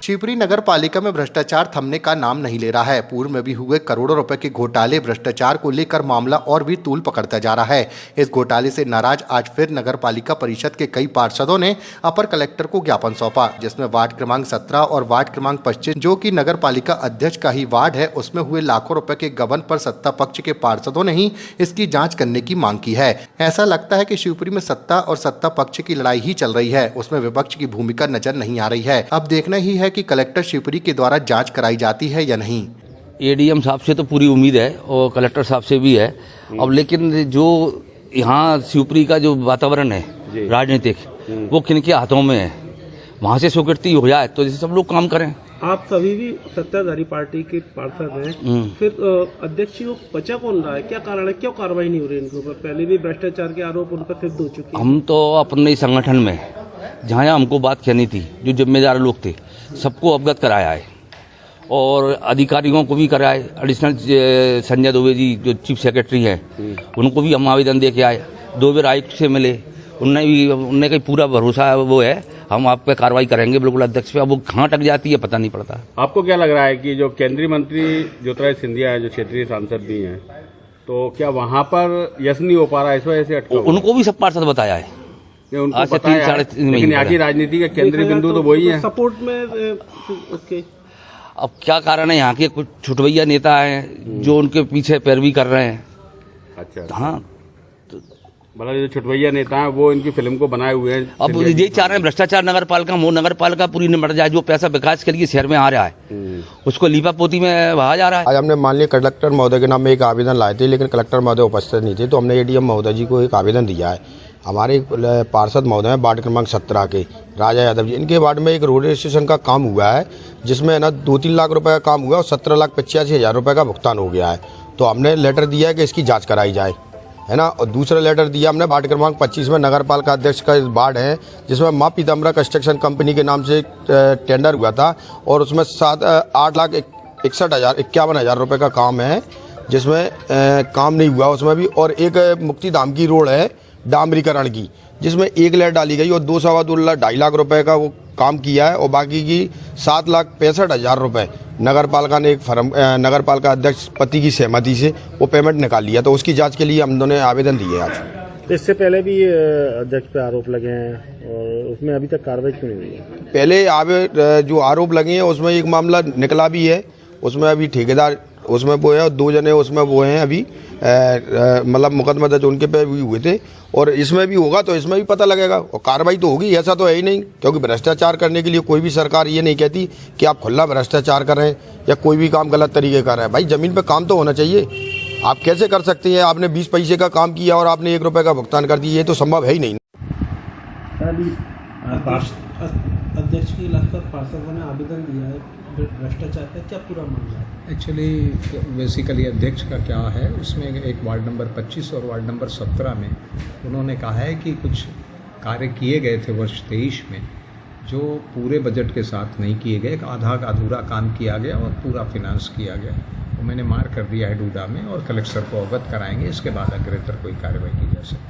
शिवपुरी नगर पालिका में भ्रष्टाचार थमने का नाम नहीं ले रहा है। पूर्व में भी हुए करोड़ों रुपए के घोटाले भ्रष्टाचार को लेकर मामला और भी तूल पकड़ता जा रहा है। इस घोटाले से नाराज आज फिर नगर पालिका परिषद के कई पार्षदों ने अपर कलेक्टर को ज्ञापन सौंपा, जिसमें वार्ड क्रमांक 17 और वार्ड क्रमांक 25 जो कि नगर पालिका अध्यक्ष का ही वार्ड है, उसमें हुए लाखों रुपए के गबन पर सत्ता पक्ष के पार्षदों ने ही इसकी जाँच करने की मांग की है। ऐसा लगता है कि शिवपुरी में सत्ता और सत्ता पक्ष की लड़ाई ही चल रही है, उसमें विपक्ष की भूमिका नजर नहीं आ रही है। अब देखना ही है कि कलेक्टर शिवपुरी के द्वारा जांच कराई जाती है या नहीं। एडीएम साहब से तो पूरी उम्मीद है और कलेक्टर साहब से भी है। अब लेकिन जो यहाँ शिवपुरी का जो वातावरण है राजनीतिक, वो किनके हाथों में है, वहाँ से स्वीकृति हो जाए तो जैसे सब लोग काम करें। आप सभी भी सत्ताधारी पार्टी के पार्षद हैं, फिर अध्यक्ष को बचा कौन रहा है? क्या कारण है, क्यों कार्रवाई नहीं हो रही इनके ऊपर? पहले भी भ्रष्टाचार के आरोप उन पर सिद्ध हो चुके हैं। हम तो अपने संगठन में जहाँ हमको बात कहनी थी, जो जिम्मेदार लोग थे सबको अवगत कराया है और अधिकारियों को भी कराया। एडिशनल संजय दुबे जी जो चीफ सेक्रेटरी हैं, उनको भी हम आवेदन दे के आए। 2 बार आयुक्त से मिले, उनने का पूरा भरोसा है, वो है हम आप पे कार्रवाई करेंगे बिल्कुल अध्यक्ष पे। अब वो कहाँ टक जाती है पता नहीं पड़ता। आपको क्या लग रहा है कि जो केंद्रीय मंत्री ज्योतिरादित्य सिंधिया है, जो क्षेत्रीय सांसद भी हैं, तो क्या वहाँ पर यश नहीं हो पा रहा है, इस वजह से अटका? उनको भी सब पार्षद बताया है, उनको पता है, लेकिन यहाँ की राजनीति का केंद्रीय बिंदु तो वही है। सपोर्ट में अब क्या कारण है, यहाँ के कुछ छुटवैया नेता हैं जो उनके पीछे पैरवी कर रहे हैं। अच्छा, हाँ, मतलब जो छुटवैया नेता हैं वो इनकी फिल्म को बनाए हुए हैं। अब ये चाह रहे हैं भ्रष्टाचार नगर पालिका, वो नगर पालिका पूरी निमट जाए। जो पैसा विकास के लिए शहर में आ रहा है उसको लीपा पोती में बहा जा रहा है। आज हमने माननीय कलेक्टर महोदय के नाम में एक आवेदन लाए थे, लेकिन कलेक्टर महोदय उपस्थित नहीं थे, तो हमने एडीएम महोदय जी को एक आवेदन दिया है। हमारे पार्षद महोदय हैं वार्ड क्रमांक 17 के राजा यादव जी, इनके वार्ड में एक रोड रजिस्ट्रेशन का काम हुआ है, जिसमें ना 2-3 लाख रुपए का काम हुआ और 17,85,000 रुपए का भुगतान हो गया है। तो हमने लेटर दिया है कि इसकी जाँच कराई जाए, है ना। और दूसरा लेटर दिया हमने वार्ड क्रमांक 25 में नगर पालिका अध्यक्ष का वार्ड है, जिसमें माँ पीताम्बरा कंस्ट्रक्शन कंपनी के नाम से टेंडर हुआ था और उसमें 8,61,051 रुपये का काम है, जिसमें काम नहीं हुआ उसमें भी। और एक मुक्ति धाम की रोड है डामरीकरण की, जिसमें 1 लेट डाली गई और 2.25 लाख रुपए का वो काम किया है और बाकी की 7,65,000 रुपये नगर पालिका ने एक फर्म नगर पालिका अध्यक्ष पति की सहमति से वो पेमेंट निकाल लिया। तो उसकी जांच के लिए हम दोनों ने आवेदन दिए आज। इससे पहले भी अध्यक्ष पे आरोप लगे हैं और उसमें अभी तक कार्रवाई क्यों नहीं हुई है? पहले जो आरोप लगे हैं उसमें एक मामला निकला भी है, उसमें अभी ठेकेदार उसमें वो है और 2 जने उसमें वो हैं अभी, मतलब मुकदमा दर्ज उनके पे भी हुए थे। और इसमें भी होगा तो इसमें भी पता लगेगा और कार्रवाई तो होगी, ऐसा तो है ही नहीं। क्योंकि भ्रष्टाचार करने के लिए कोई भी सरकार ये नहीं कहती कि आप खुला भ्रष्टाचार कर रहे हैं या कोई भी काम गलत तरीके कर रहे हैं। भाई ज़मीन पे काम तो होना चाहिए। आप कैसे कर सकते हैं, आपने 20 पैसे का काम किया और आपने 1 रुपये का भुगतान कर दिया, ये तो संभव है ही नहीं। अध्यक्ष की लगभग पार्षदों ने आवेदन दिया है भ्रष्टाचार का, क्या पूरा मामला है? एक्चुअली बेसिकली अध्यक्ष का क्या है, उसमें एक वार्ड नंबर 25 और वार्ड नंबर 17 में उन्होंने कहा है कि कुछ कार्य किए गए थे वर्ष 23 में जो पूरे बजट के साथ नहीं किए गए, आधा अधूरा काम किया गया और पूरा फिनांस किया गया। वो मैंने मार्क कर दिया है डूडा में और कलेक्टर को अवगत कराएंगे, इसके बाद अग्रेतर कोई कार्रवाई की जा सकती है।